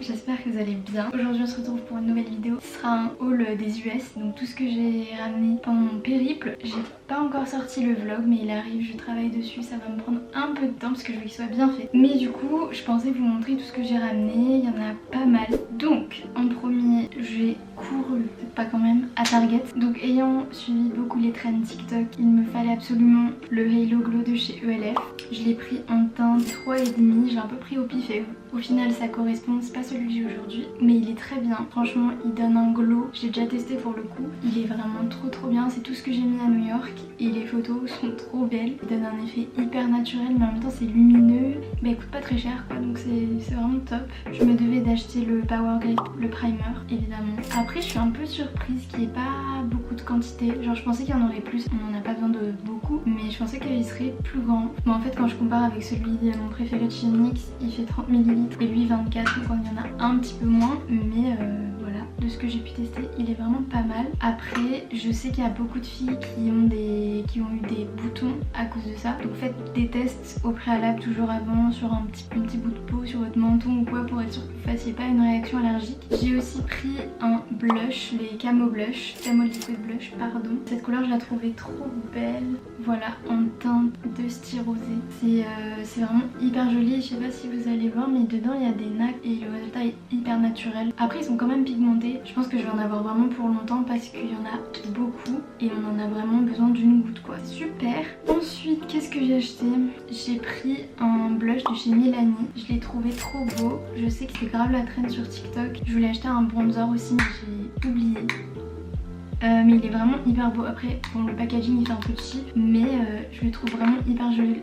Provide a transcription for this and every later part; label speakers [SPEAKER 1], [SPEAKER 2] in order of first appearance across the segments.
[SPEAKER 1] j'espère que vous allez bien. Aujourd'hui on se retrouve pour une nouvelle vidéo. Ce sera un haul des US, donc tout ce que j'ai ramené pendant mon périple. J'ai pas encore sorti le vlog mais il arrive, je travaille dessus, ça va me prendre un peu de temps parce que je veux qu'il soit bien fait. Mais du coup je pensais vous montrer tout ce que j'ai ramené, il y en a pas mal. Donc en premier j'ai couru, peut-être pas quand même, à Target. Donc ayant suivi beaucoup les trends TikTok, il me fallait absolument le Halo Glow de chez ELF. Je l'ai pris en teinte 3,5, j'ai un peu pris au pif et au final ça correspond, c'est pas celui que j'ai aujourd'hui mais il est très bien, franchement il donne un glow, j'ai déjà testé pour le coup, il est vraiment trop bien, c'est tout ce que j'ai mis à New York et les photos sont trop belles, il donne un effet hyper naturel mais en même temps c'est lumineux, mais il coûte pas très cher quoi, donc c'est vraiment top. Je me devais d'acheter le Power Grip, le primer évidemment. Après je suis un peu surprise qu'il n'y ait pas beaucoup de quantité, genre je pensais qu'il y en aurait plus, on en a pas besoin de beaucoup mais je pensais qu'il serait plus grand. Bon en fait quand je compare avec celui mon préféré de chez NYX, il fait 30 ml et lui 24, donc il y en a un petit peu moins mais voilà, de ce que j'ai pu tester il est vraiment pas mal. Après je sais qu'il y a beaucoup de filles qui ont eu des boutons à cause de ça, donc faites des tests au préalable toujours avant sur un petit bout de peau sur votre menton ou quoi pour être sûr que vous fassiez pas une réaction allergique. J'ai aussi pris un blush, les Camo Blush, Camo Liquid Blush pardon. Cette couleur je la trouvais trop belle, voilà, en teinte de styrosé. C'est vraiment hyper joli, je sais pas si vous allez voir mais dedans il y a des nacres et le résultat est hyper naturel. Après ils sont quand même pigmentés, je pense que je vais en avoir vraiment pour longtemps parce qu'il y en a beaucoup et on en a vraiment besoin d'une goutte quoi. Super. Ensuite qu'est-ce que j'ai acheté? J'ai pris un blush de chez Milani, je l'ai trouvé trop beau, je sais que c'est grave la trend sur TikTok. Je voulais acheter un bronzer aussi mais j'ai oublié. Mais il est vraiment hyper beau. Après bon le packaging il fait un peu cheap mais je le trouve vraiment hyper joli,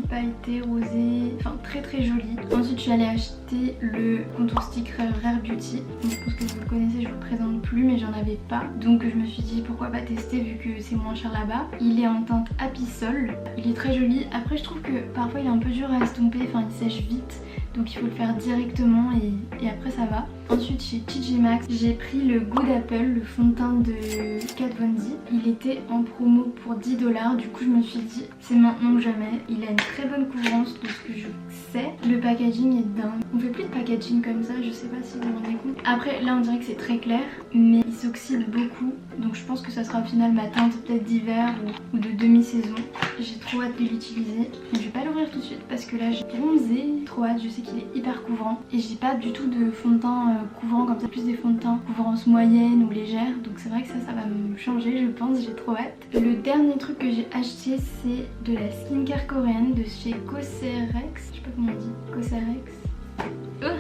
[SPEAKER 1] pailleté, rosé, enfin très joli. Ensuite je suis allée acheter le contour stick Rare Beauty, donc je pense que vous le connaissez, je vous le présente plus mais j'en avais pas, donc je me suis dit pourquoi pas tester vu que c'est moins cher là-bas. Il est en teinte Apisol, il est très joli. Après je trouve que parfois il est un peu dur à estomper, enfin il sèche vite donc il faut le faire directement et après ça va. Ensuite chez TJ Maxx j'ai pris le Good Apple, le fond de teint de Kat Von D. Il était en promo pour 10 $, du coup je me suis dit c'est maintenant ou jamais. Il a une très bonne couvrance de ce que je sais. Le packaging est dingue. On fait plus de packaging comme ça, je sais pas si vous vous rendez compte. Après là on dirait que c'est très clair mais il s'oxyde beaucoup donc je pense que ça sera au final ma teinte peut-être d'hiver ou de demi-saison. J'ai trop hâte de l'utiliser. Je vais pas l'ouvrir tout de suite parce que là j'ai bronzé, trop hâte, je sais qu'il est hyper couvrant et j'ai pas du tout de fond de teint couvrant comme ça, plus des fonds de teint couvrance moyenne ou légère, donc c'est vrai que ça va me changer je pense, j'ai trop hâte. Le dernier truc que j'ai acheté c'est de la skincare coréenne de chez Cosrx, je sais pas comment on dit, Cosrx.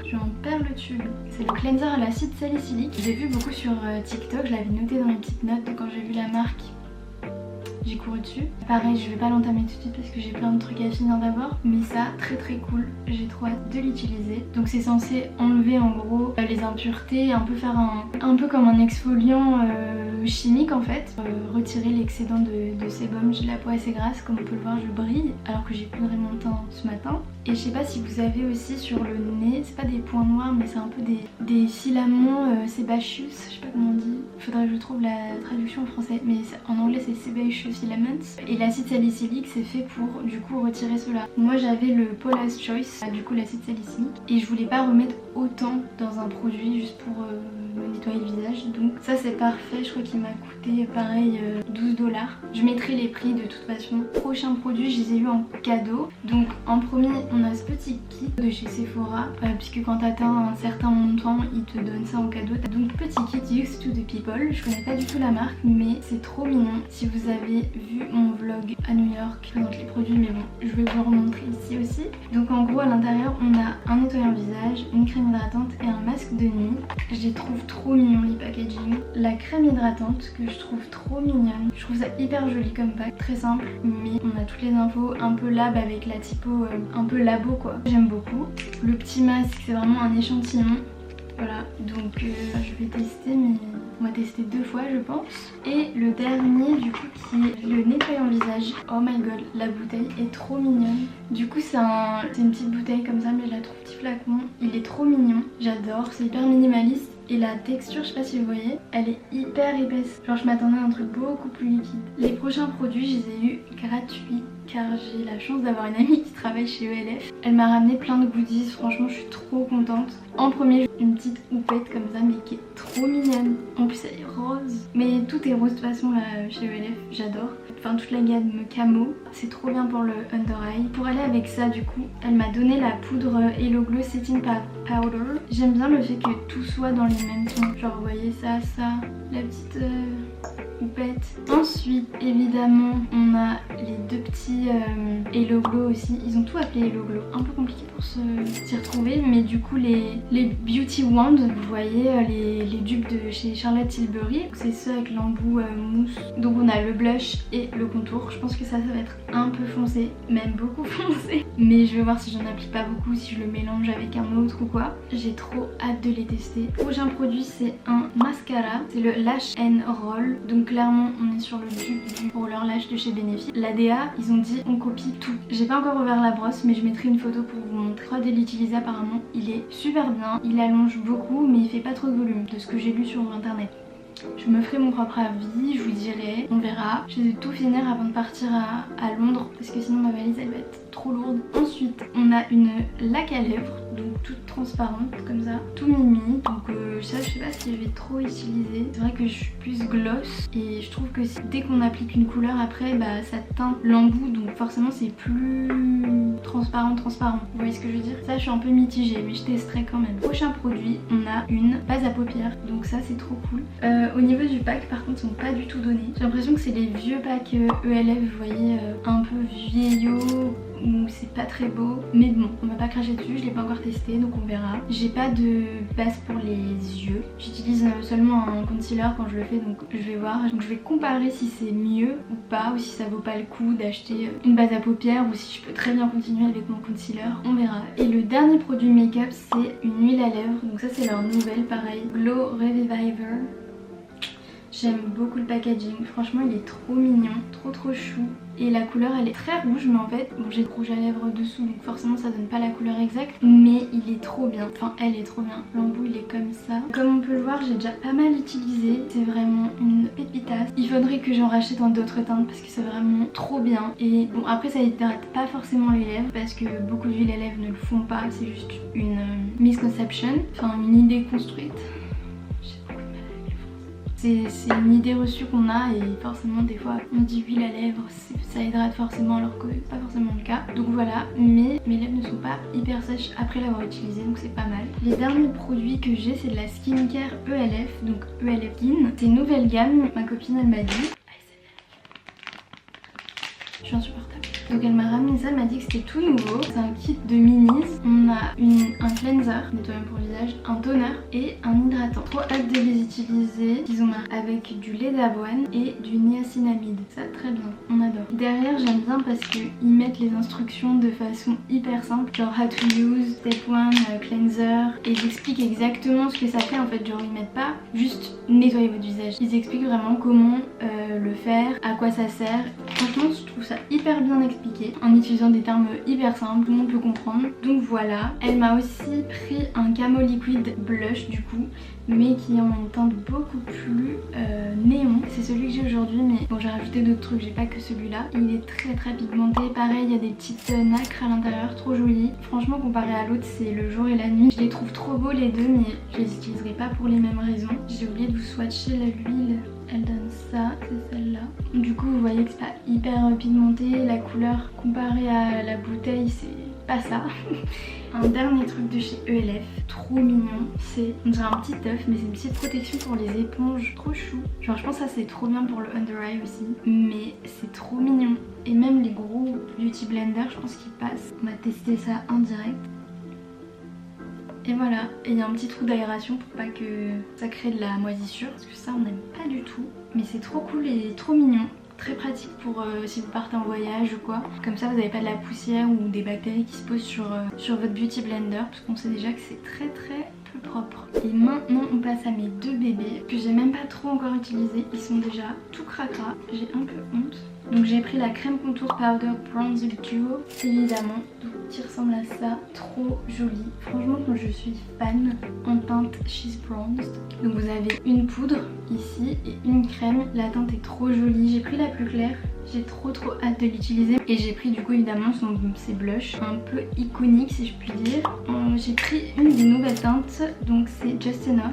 [SPEAKER 1] Je en perds le tube. C'est le cleanser à l'acide salicylique. J'ai vu beaucoup sur TikTok, je l'avais noté dans mes petites notes quand j'ai vu la marque. J'ai couru dessus. Pareil je vais pas l'entamer tout de suite parce que j'ai plein de trucs à finir d'abord. Mais ça très cool, j'ai trop hâte de l'utiliser. Donc c'est censé enlever en gros les impuretés, un peu faire un peu comme un exfoliant chimique en fait. Retirer l'excédent de sébum. J'ai la peau assez grasse, comme on peut le voir je brille alors que j'ai poudré mon teint ce matin. Et je sais pas si vous avez aussi sur le nez, c'est pas des points noirs mais c'est un peu des filaments sebaceous, je sais pas comment on dit. Faudrait que je trouve la traduction en français mais en anglais c'est sebaceous filaments. Et l'acide salicylique c'est fait pour du coup retirer cela. Moi j'avais le Paula's Choice, du coup l'acide salicylique, et je voulais pas remettre autant dans un produit juste pour me nettoyer le visage, donc ça c'est parfait. Je crois qu'il m'a coûté pareil 12 $. Je mettrai les prix de toute façon. Prochains produits je les ai eu en cadeau. Donc en premier on a ce petit kit de chez Sephora puisque quand t'atteins un certain montant ils te donnent ça en cadeau. Donc petit kit Used to the People, je connais pas du tout la marque mais c'est trop mignon. Si vous avez vu mon vlog à New York, je présente les produits mais bon je vais vous remontrer ici aussi. Donc en gros à l'intérieur on a un nettoyant visage, une crème hydratante et un masque de nuit. Je les trouve trop mignons les packaging. La crème hydratante que je trouve trop mignonne, je trouve ça hyper joli comme pack, très simple mais on a toutes les infos, un peu lab avec la typo un peu labo quoi, j'aime beaucoup. Le petit masque c'est vraiment un échantillon. Voilà, donc je vais tester mais on va tester 2 fois je pense. Et le dernier du coup qui est le nettoyant visage. Oh my god, la bouteille est trop mignonne. Du coup c'est une petite bouteille comme ça mais je la trouve petit flacon. Il est trop mignon, j'adore, c'est hyper minimaliste. Et la texture, je sais pas si vous voyez, elle est hyper épaisse. Genre je m'attendais à un truc beaucoup plus liquide. Les prochains produits je les ai eu gratuits car j'ai la chance d'avoir une amie qui travaille chez ELF. Elle m'a ramené plein de goodies, franchement je suis trop contente. En premier, une petite houppette comme ça mais qui est trop mignonne. En plus elle est rose. Mais tout est rose de toute façon là chez ELF, j'adore. Enfin toute la gamme camo, c'est trop bien pour le under eye. Pour aller avec ça du coup, elle m'a donné la poudre Hello Glow Setting Powder. J'aime bien le fait que tout soit dans les mêmes tons. Genre vous voyez ça, la petite houppette. Ensuite évidemment on a les deux petits Hello Glow aussi. Ils ont tout appelé Hello Glow. Un peu compliqué pour s'y retrouver, mais du coup les Beauty Wand, vous voyez les dupes de chez Charlotte Tilbury. C'est ceux avec l'embout mousse. Donc on a le blush et le contour. Je pense que ça va être un peu foncé, même beaucoup foncé. Mais je vais voir si j'en applique pas beaucoup, si je le mélange avec un autre ou quoi. J'ai trop hâte de les tester. Le prochain produit c'est un mascara. C'est le Lash and Roll. Donc clairement on est sur le dupe du roller lash de chez Benefit. L'ADA, ils ont dit on copie tout. J'ai pas encore ouvert la brosse mais je mettrai une photo pour vous montrer. 3D l'utiliser apparemment. Il est super bien. Il allonge beaucoup mais il fait pas trop de volume de ce que j'ai lu sur internet. Je me ferai mon propre avis, je vous dirai, on verra. Je vais tout finir avant de partir à Londres parce que sinon ma valise elle va être trop lourde. Ensuite on a une laque à lèvres, donc toute transparente comme ça, tout mimi. Donc ça je sais pas si je vais trop utiliser. C'est vrai que je suis plus gloss et je trouve que dès qu'on applique une couleur après bah ça teint l'embout, donc forcément c'est plus transparent. Vous voyez ce que je veux dire? Ça je suis un peu mitigée mais je testerai quand même. Prochain produit, on a une base à paupières, donc ça c'est trop cool. Au niveau du pack par contre ils sont pas du tout donnés. J'ai l'impression que c'est les vieux packs ELF, vous voyez, un peu vieillots où c'est pas très beau. Mais bon, on va pas cracher dessus, je l'ai pas encore testé donc on verra. J'ai pas de base pour les yeux. J'utilise seulement un concealer quand je le fais donc je vais voir. Donc je vais comparer si c'est mieux ou pas, ou si ça vaut pas le coup d'acheter une base à paupières ou si je peux très bien continuer avec mon concealer. On verra. Et le dernier produit make-up c'est une huile à lèvres. Donc ça c'est leur nouvelle, pareil, Glow Reviver. J'aime beaucoup le packaging, franchement il est trop mignon, trop chou. Et la couleur elle est très rouge mais en fait, bon j'ai de rouge à lèvres dessous donc forcément ça donne pas la couleur exacte. Mais il est trop bien, enfin elle est trop bien. L'embout il est comme ça. Comme on peut le voir j'ai déjà pas mal utilisé, c'est vraiment une pépitasse. Il faudrait que j'en rachète dans d'autres teintes parce que c'est vraiment trop bien. Et bon après ça hydrate pas forcément les lèvres parce que beaucoup d'huile à lèvres ne le font pas, c'est juste une misconception, enfin une idée construite. C'est une idée reçue qu'on a et forcément des fois on dit huile à lèvres, ça hydrate forcément alors que c'est pas forcément le cas. Donc voilà, mais mes lèvres ne sont pas hyper sèches après l'avoir utilisé donc c'est pas mal. Les derniers produits que j'ai c'est de la skincare ELF, donc ELF Skin. C'est une nouvelle gamme, ma copine elle m'a dit. Je suis insupportable. Donc elle m'a ramené ça, elle m'a dit que c'était tout nouveau. C'est un kit de minis. On a un cleanser, nettoyant pour le visage, un toner et un hydratant. Trop hâte de les utiliser. Ils ont avec du lait d'avoine et du niacinamide. Ça très bien, on adore. Derrière j'aime bien parce qu'ils mettent les instructions de façon hyper simple. Genre how to use, step 1, cleanser. Et ils expliquent exactement ce que ça fait en fait. Genre ils mettent pas juste nettoyer votre visage. Ils expliquent vraiment comment le faire, à quoi ça sert. Franchement je trouve ça hyper bien expliqué en utilisant des termes hyper simples, tout le monde peut comprendre. Donc voilà, elle m'a aussi pris un Camo Liquid Blush du coup, mais qui est en une teinte beaucoup plus néon. C'est celui que j'ai aujourd'hui mais bon j'ai rajouté d'autres trucs, j'ai pas que celui-là. Il est très pigmenté, pareil il y a des petites nacres à l'intérieur, trop joli. Franchement comparé à l'autre c'est le jour et la nuit. Je les trouve trop beaux les deux mais je les utiliserai pas pour les mêmes raisons. J'ai oublié de vous swatcher l'huile. Elle donne ça, c'est celle-là. Du coup vous voyez que c'est pas hyper pigmenté, la couleur comparée à la bouteille c'est pas ça. Un dernier truc de chez ELF, trop mignon, c'est on dirait un petit œuf mais c'est une petite protection pour les éponges, trop chou. Genre je pense que ça c'est trop bien pour le under eye aussi, mais c'est trop mignon. Et même les gros beauty blenders je pense qu'ils passent. On va tester ça en direct. Et voilà, et il y a un petit trou d'aération pour pas que ça crée de la moisissure, parce que ça on n'aime pas du tout. Mais c'est trop cool et trop mignon, très pratique pour si vous partez en voyage ou quoi. Comme ça vous n'avez pas de la poussière ou des bactéries qui se posent sur votre beauty blender, parce qu'on sait déjà que c'est très peu propre. Et maintenant on passe à mes deux bébés, que j'ai même pas trop encore utilisés, ils sont déjà tout cracra, j'ai un peu honte. Donc j'ai pris la crème contour powder bronzer duo évidemment, donc qui ressemble à ça, trop jolie. Franchement je suis fan en teinte She's Bronzed. Donc vous avez une poudre ici et une crème, la teinte est trop jolie. J'ai pris la plus claire, J'ai trop hâte de l'utiliser. Et j'ai pris du coup évidemment ces blushs un peu iconiques si je puis dire. J'ai pris une des nouvelles teintes, donc c'est Just Enough.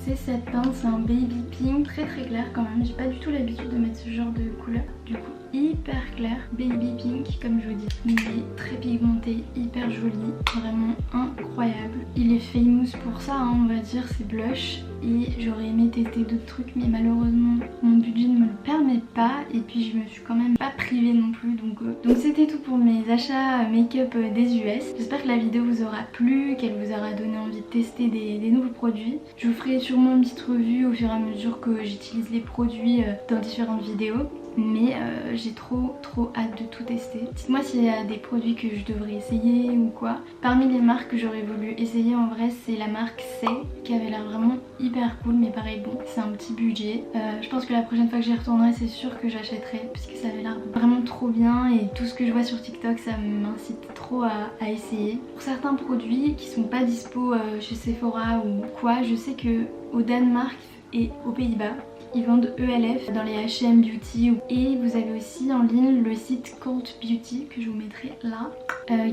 [SPEAKER 1] C'est cette teinte, c'est un baby pink très clair quand même. J'ai pas du tout l'habitude de mettre ce genre de couleur. Du coup hyper clair, baby pink comme je vous dis. Il est très pigmenté, hyper joli, vraiment incroyable. Il est famous pour ça hein, on va dire, c'est blush. Et j'aurais aimé tester d'autres trucs mais malheureusement mon budget ne me le permet pas. Et puis je me suis quand même pas privée non plus. Donc c'était tout pour mes achats make-up des US. J'espère que la vidéo vous aura plu, qu'elle vous aura donné envie de tester des nouveaux produits. Je vous ferai sûrement une petite revue au fur et à mesure que j'utilise les produits dans différentes vidéos. Mais j'ai trop hâte de tout tester. Dites-moi s'il y a des produits que je devrais essayer ou quoi. Parmi les marques que j'aurais voulu essayer en vrai, c'est la marque Say qui avait l'air vraiment hyper cool, mais pareil bon c'est un petit budget. Je pense que la prochaine fois que j'y retournerai c'est sûr que j'achèterai puisque ça avait l'air vraiment trop bien et tout ce que je vois sur TikTok ça m'incite trop à essayer. Pour certains produits qui sont pas dispo chez Sephora ou quoi, je sais que au Danemark et aux Pays-Bas ils vendent ELF dans les H&M Beauty et vous avez aussi en ligne le site Cult Beauty que je vous mettrai là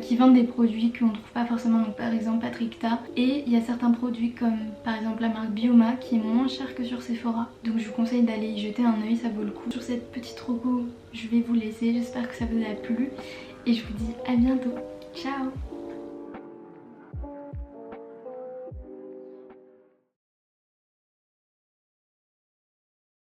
[SPEAKER 1] qui vendent des produits qu'on ne trouve pas forcément, donc par exemple Patricta, et il y a certains produits comme par exemple la marque Bioma qui est moins cher que sur Sephora, donc je vous conseille d'aller y jeter un œil, ça vaut le coup. Sur cette petite reco je vais vous laisser, j'espère que ça vous a plu et je vous dis à bientôt, ciao.